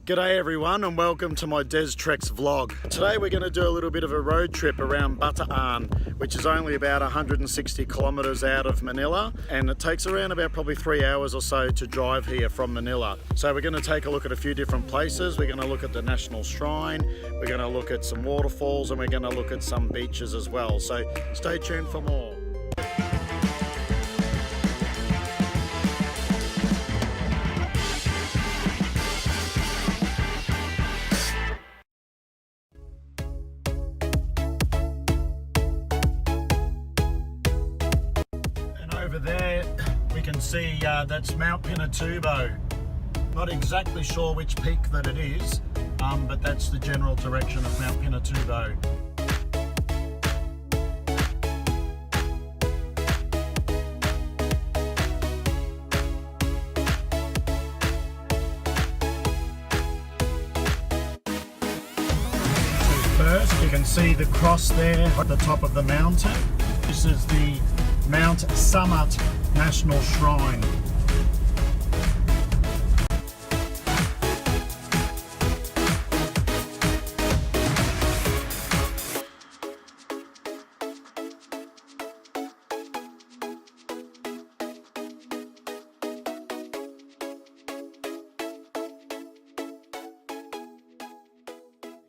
G'day everyone and welcome to my Deztreks vlog. Today we're going to do a little bit of a road trip around Bataan, which is only about 160 kilometres out of Manila, and it takes around about probably 3 hours or so to drive here from Manila. So we're going to take a look at a few different places. We're going to look at the National Shrine, we're going to look at some waterfalls, and we're going to look at some beaches as well. So stay tuned for more. Over there we can see that's Mount Pinatubo. Not exactly sure which peak that it is, but that's the general direction of Mount Pinatubo. First you can see the cross there at the top of the mountain. This is the Mount Samat National Shrine.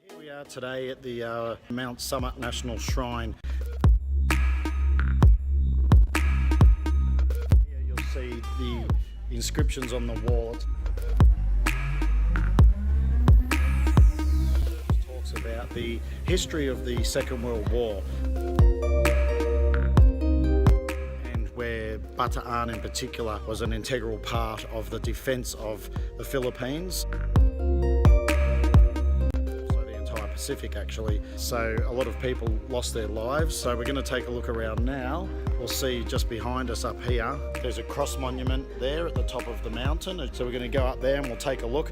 Here we are today at the Mount Samat National Shrine. See the inscriptions on the wall. It talks about the history of the Second World War and where Bataan in particular was an integral part of the defence of the Philippines. Pacific actually, so a lot of people lost their lives. So we're going to take a look around now. We'll see just behind us up here there's a cross monument there at the top of the mountain, so we're going to go up there and we'll take a look.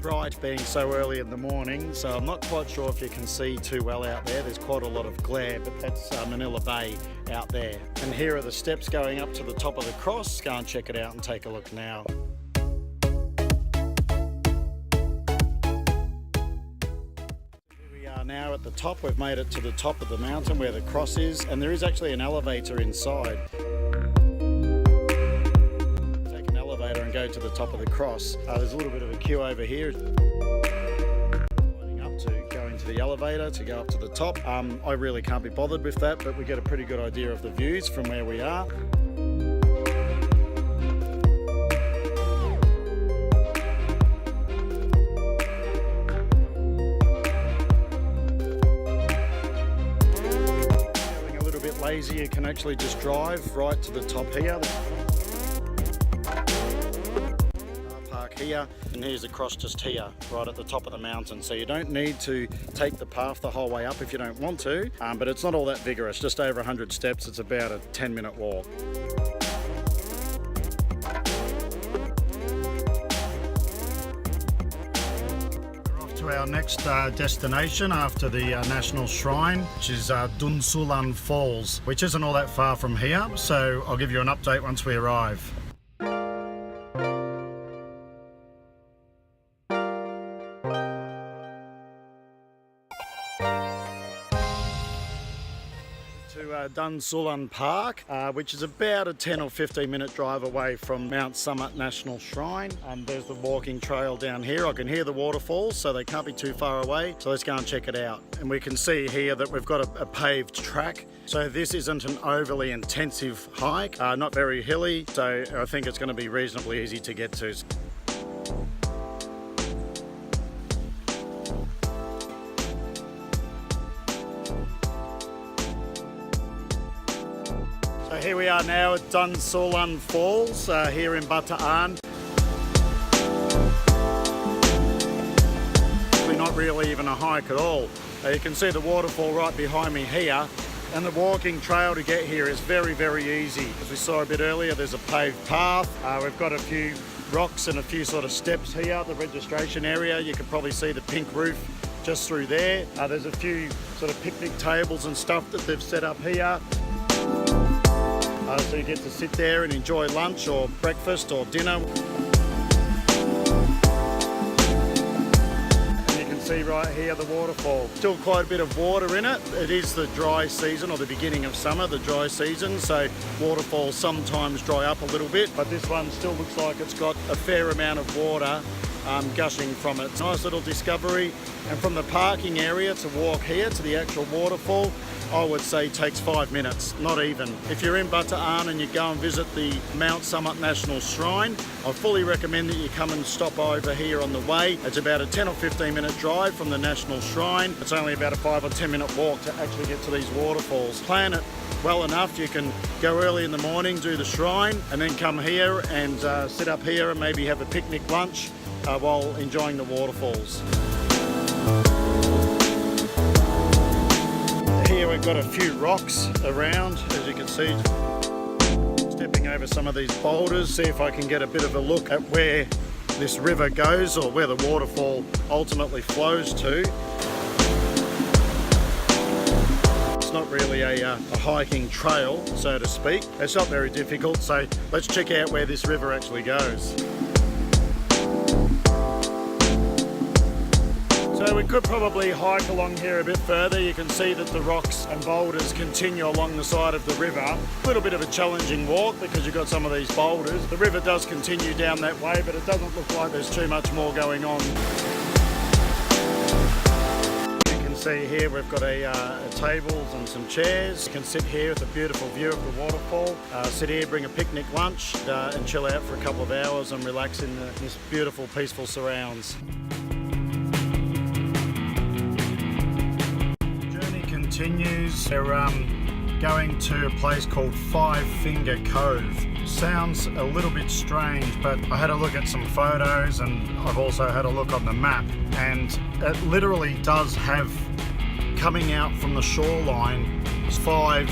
Bright being so early in the morning, so I'm not quite sure if you can see too well out there. There's quite a lot of glare, but that's Manila Bay out there. And here are the steps going up to the top of the cross. Go and check it out and take a look now. Here we are now at the top. We've made it to the top of the mountain where the cross is, and there is actually an elevator inside. And go to the top of the cross. There's a little bit of a queue over here. Lining up to go into the elevator to go up to the top. I really can't be bothered with that, but we get a pretty good idea of the views from where we are. Feeling a little bit lazy, you can actually just drive right to the top here. Here, and here's the cross just here right at the top of the mountain, so you don't need to take the path the whole way up if you don't want to, but it's not all that vigorous, just over 100 steps. It's about a 10-minute walk. We're off to our next destination after the National Shrine, which is Dansulan Falls, which isn't all that far from here, so I'll give you an update once we arrive. To Dansulan Park, which is about a 10 or 15 minute drive away from Mount Samat National Shrine. There's the walking trail down here. I can hear the waterfalls, so they can't be too far away. So let's go and check it out. And we can see here that we've got a paved track. So this isn't an overly intensive hike, not very hilly. So I think it's going to be reasonably easy to get to. So here we are now at Dansulan Falls, here in Bataan. Not really even a hike at all. You can see the waterfall right behind me here, and the walking trail to get here is very, very easy. As we saw a bit earlier, there's a paved path. We've got a few rocks and a few sort of steps here. The registration area, you can probably see the pink roof just through there. There's a few sort of picnic tables and stuff that they've set up here. So you get to sit there and enjoy lunch or breakfast or dinner. See right here the waterfall. Still quite a bit of water in it. It is the dry season, or the beginning of summer, the dry season, so waterfalls sometimes dry up a little bit, but this one still looks like it's got a fair amount of water gushing from it. Nice little discovery. And from the parking area to walk here to the actual waterfall, I would say takes 5 minutes, not even. If you're in Bataan and you go and visit the Mount Samat National Shrine, I fully recommend that you come and stop over here on the way. It's about a 10 or 15 minute drive from the National Shrine. It's only about a 5 or 10 minute walk to actually get to these waterfalls. Plan it well enough, you can go early in the morning, do the shrine, and then come here and sit up here and maybe have a picnic lunch while enjoying the waterfalls. Here we've got a few rocks around, as you can see. Stepping over some of these boulders, see if I can get a bit of a look at where this river goes, or where the waterfall ultimately flows to. It's not really a hiking trail, so to speak. It's not very difficult, so let's check out where this river actually goes. So we could probably hike along here a bit further. You can see that the rocks and boulders continue along the side of the river. A little bit of a challenging walk because you've got some of these boulders. The river does continue down that way, but it doesn't look like there's too much more going on. You can see here we've got a tables and some chairs. You can sit here with a beautiful view of the waterfall. Sit here, bring a picnic lunch and chill out for a couple of hours and relax in this beautiful, peaceful surrounds. Continues. They're going to a place called Five Finger Cove. Sounds a little bit strange, but I had a look at some photos and I've also had a look on the map, and it literally does have, coming out from the shoreline, 5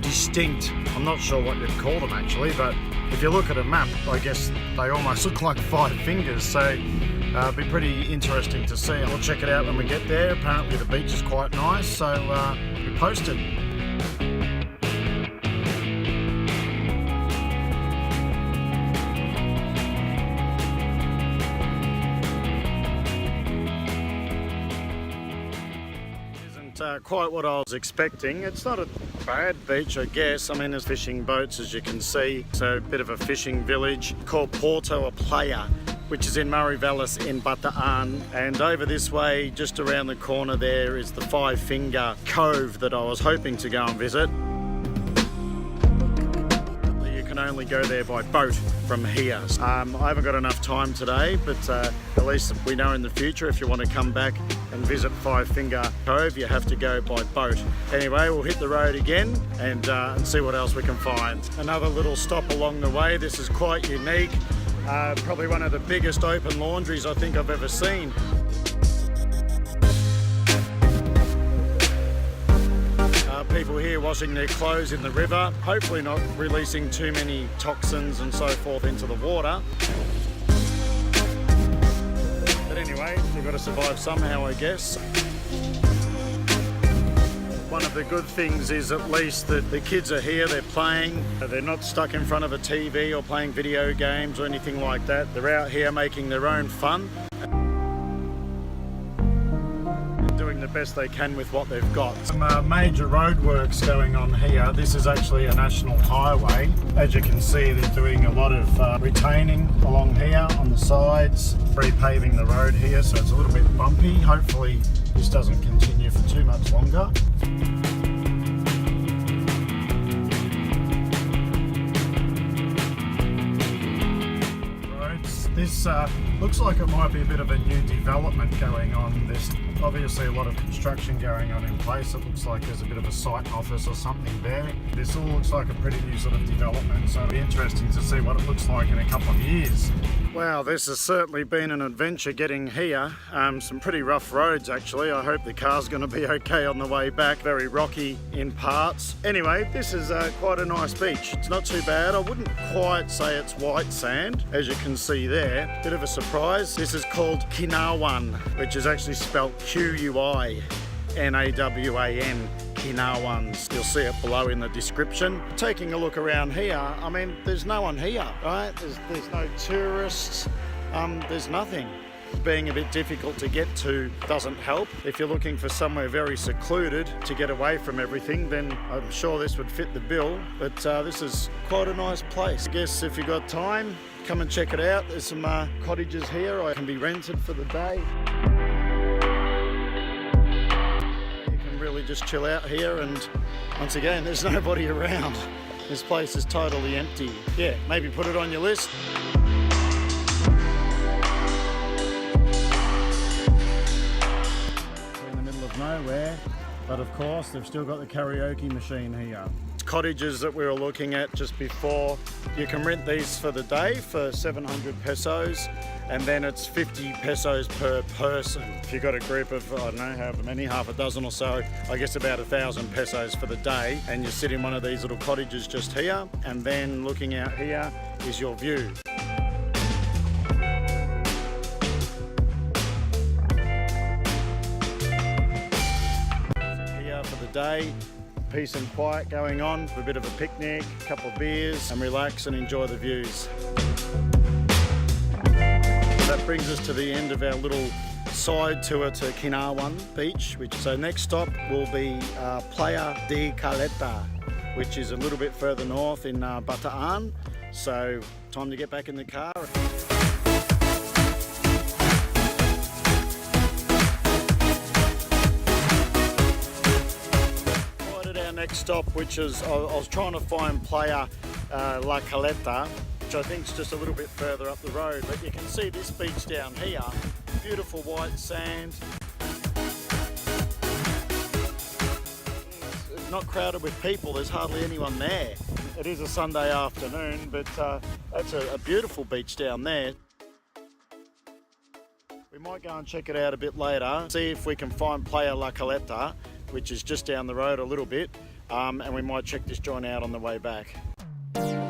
distinct, I'm not sure what you'd call them actually, but if you look at a map, I guess they almost look like 5 fingers, so it'll be pretty interesting to see. We'll check it out when we get there. Apparently the beach is quite nice, so be posted. Isn't quite what I was expecting. It's not a bad beach, I guess. I mean, there's fishing boats, as you can see. So a bit of a fishing village called Porto a Playa, which is in Mariveles in Bataan. And over this way, just around the corner there, is the Five Finger Cove that I was hoping to go and visit. You can only go there by boat from here. I haven't got enough time today, but at least we know in the future if you want to come back and visit Five Finger Cove, you have to go by boat. Anyway, we'll hit the road again and see what else we can find. Another little stop along the way. This is quite unique. Probably one of the biggest open laundries I think I've ever seen. People here washing their clothes in the river, hopefully not releasing too many toxins and so forth into the water. But anyway, you've got to survive somehow, I guess. One of the good things is at least that the kids are here, they're playing, they're not stuck in front of a TV or playing video games or anything like that. They're out here making their own fun and doing the best they can with what they've got. Some major roadworks going on here. This is actually a national highway. As you can see, they're doing a lot of retaining along here on the sides, repaving the road here, so it's a little bit bumpy. Hopefully this doesn't continue for too much longer. This looks like it might be a bit of a new development going on. There's obviously a lot of construction going on in place. It looks like there's a bit of a site office or something there. This all looks like a pretty new sort of development, so it'll be interesting to see what it looks like in a couple of years. Wow, this has certainly been an adventure getting here. Some pretty rough roads actually. I hope the car's going to be okay on the way back. Very rocky in parts. Anyway, this is quite a nice beach. It's not too bad. I wouldn't quite say it's white sand, as you can see there. Bit of a surprise. This is called Quinawan, which is actually spelt Quinawan, Quinawan. You'll see it below in the description. Taking a look around here, I mean, there's no one here, right? There's no tourists, there's nothing. Being a bit difficult to get to doesn't help. If you're looking for somewhere very secluded to get away from everything, then I'm sure this would fit the bill, but this is quite a nice place. I guess if you've got time, come and check it out. There's some cottages here. I can be rented for the day. Really just chill out here, and once again there's nobody around. This place is totally empty. Yeah, maybe put it on your list. We're in the middle of nowhere, but of course they've still got the karaoke machine here. Cottages that we were looking at just before, you can rent these for the day for 700 pesos, and then it's 50 pesos per person. If you've got a group of, I don't know, however many, half a dozen or so, I guess about 1,000 pesos for the day, and you sit in one of these little cottages just here, and then looking out here is your view. Sit here for the day. Peace and quiet going on, a bit of a picnic, a couple of beers, and relax and enjoy the views. That brings us to the end of our little side tour to Quinawan Beach. So next stop will be Playa de Caleta, which is a little bit further north in Bataan. So time to get back in the car. Next stop, which is, I was trying to find Playa La Caleta, which I think is just a little bit further up the road, but you can see this beach down here, beautiful white sand. It's not crowded with people, there's hardly anyone there. It is a Sunday afternoon, but that's a beautiful beach down there. We might go and check it out a bit later, see if we can find Playa La Caleta, which is just down the road a little bit, and we might check this joint out on the way back. Here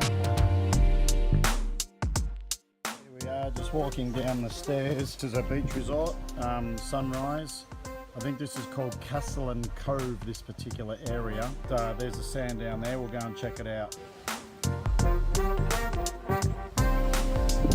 we are, just walking down the stairs. This is a beach resort, Sunrise. I think this is called Castle and Cove, this particular area. There's the sand down there, we'll go and check it out.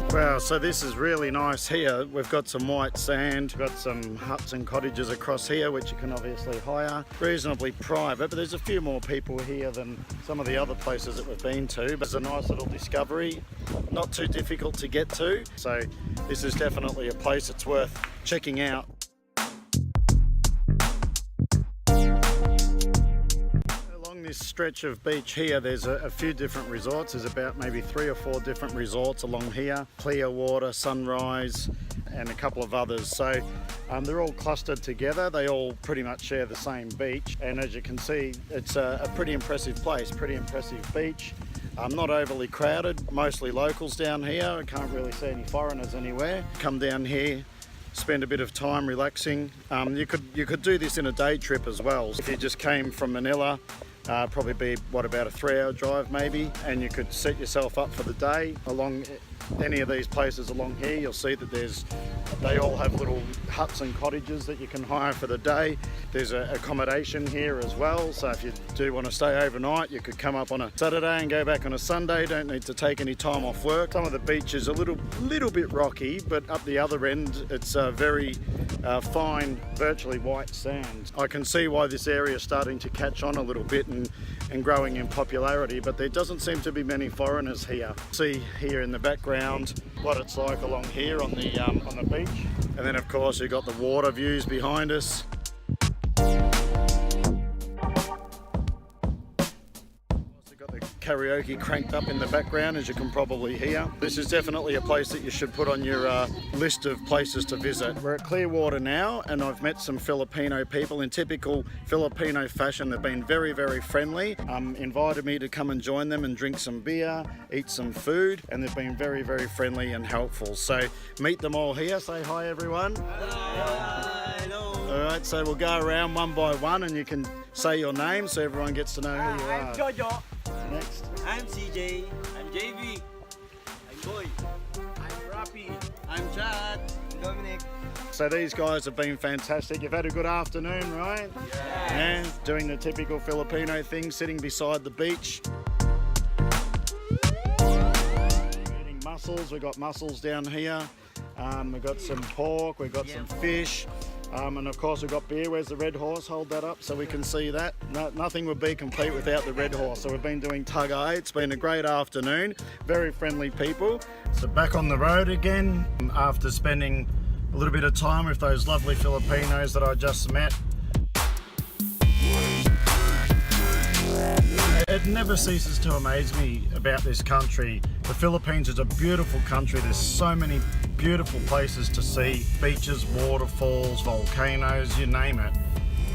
Wow, so this is really nice here. We've got some white sand, we've got some huts and cottages across here, which you can obviously hire. Reasonably private, but there's a few more people here than some of the other places that we've been to. But it's a nice little discovery, not too difficult to get to. So this is definitely a place that's worth checking out. This stretch of beach here, there's a few different resorts. There's about maybe 3 or 4 different resorts along here. Clearwater, Sunrise, and a couple of others. So they're all clustered together. They all pretty much share the same beach. And as you can see, it's a pretty impressive place, pretty impressive beach. Not overly crowded, mostly locals down here. I can't really see any foreigners anywhere. Come down here, spend a bit of time relaxing. You could do this in a day trip as well. If you just came from Manila, probably be, about a 3-hour drive maybe, and you could set yourself up for the day along any of these places along here. You'll see that they all have little huts and cottages that you can hire for the day. There's accommodation here as well, so if you do want to stay overnight, you could come up on a Saturday and go back on a Sunday. Don't need to take any time off work. Some of the beach is a little bit rocky, but up the other end it's very fine, virtually white sand. I can see why this area is starting to catch on a little bit and growing in popularity, but there doesn't seem to be many foreigners here. See here in the background what it's like along here on the beach, and then of course you've got the water views behind us. Karaoke cranked up in the background, as you can probably hear. This is definitely a place that you should put on your list of places to visit. We're at Clearwater now, and I've met some Filipino people in typical Filipino fashion. They've been very, very friendly. Invited me to come and join them and drink some beer, eat some food, and they've been very, very friendly and helpful. So meet them all here. Say hi, everyone. Hello. All right, so we'll go around one by one, and you can say your name so everyone gets to know who you are. I'm Jojo. Next. I'm CJ. I'm JV. I'm Boy. I'm Rapi. I'm Chad. I'm Dominic. So these guys have been fantastic. You've had a good afternoon, right? Yeah. Doing the typical Filipino thing, sitting beside the beach. Eating mussels. We've got mussels down here. We've got some pork. We've got some fish. And of course we've got beer. Where's the red horse? Hold that up so we can see that. Nothing would be complete without the red horse. So we've been doing tug-eye. It's been a great afternoon. Very friendly people. So back on the road again after spending a little bit of time with those lovely Filipinos that I just met. It never ceases to amaze me about this country. The Philippines is a beautiful country. There's so many beautiful places to see. Beaches, waterfalls, volcanoes, you name it.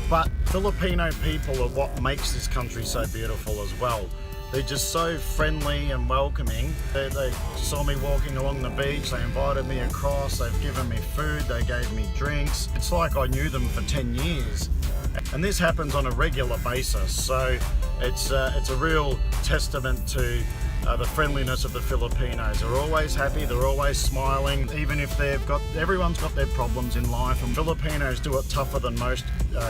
But Filipino people are what makes this country so beautiful as well. They're just so friendly and welcoming. They saw me walking along the beach, they invited me across, they've given me food, they gave me drinks. It's like I knew them for 10 years. And this happens on a regular basis, so it's a real testament to the friendliness of the Filipinos. They're always happy, they're always smiling, even if everyone's got their problems in life, and Filipinos do it tougher than most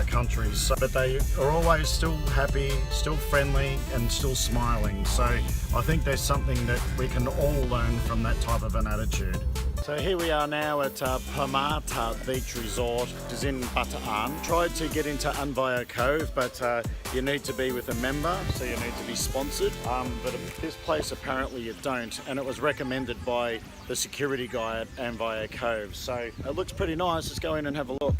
countries. But they are always still happy, still friendly, and still smiling. So I think there's something that we can all learn from that type of an attitude. So here we are now at Pamarta Beach Resort, which is in Bataan. Tried to get into Bagac Cove, but you need to be with a member, so you need to be sponsored. But at this place apparently you don't, and it was recommended by the security guy at Bagac Cove. So it looks pretty nice. Let's go in and have a look.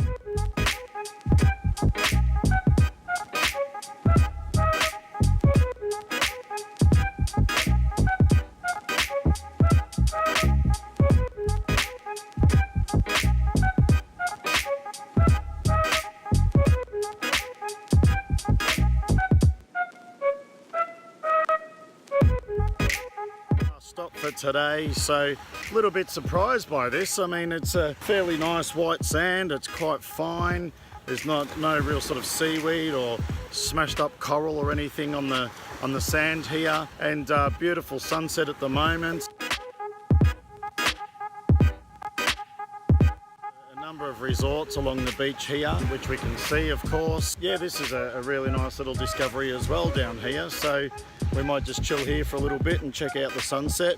Stop for today, so a little bit surprised by this. I mean, it's a fairly nice white sand, it's quite fine. There's no real sort of seaweed or smashed up coral or anything on the sand here, and beautiful sunset at the moment. A number of resorts along the beach here, which we can see, of course. Yeah, this is a really nice little discovery as well down here, so we might just chill here for a little bit and check out the sunset.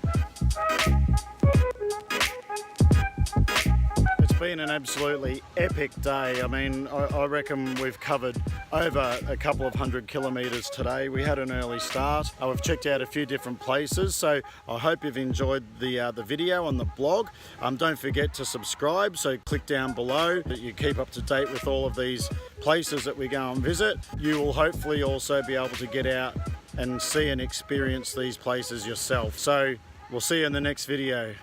It's been an absolutely epic day. I mean, I reckon we've covered over a couple of 100 kilometres today. We had an early start. We've checked out a few different places, so I hope you've enjoyed the video on the blog. Don't forget to subscribe, so click down below that you keep up to date with all of these places that we go and visit. You will hopefully also be able to get out and see and experience these places yourself. So we'll see you in the next video.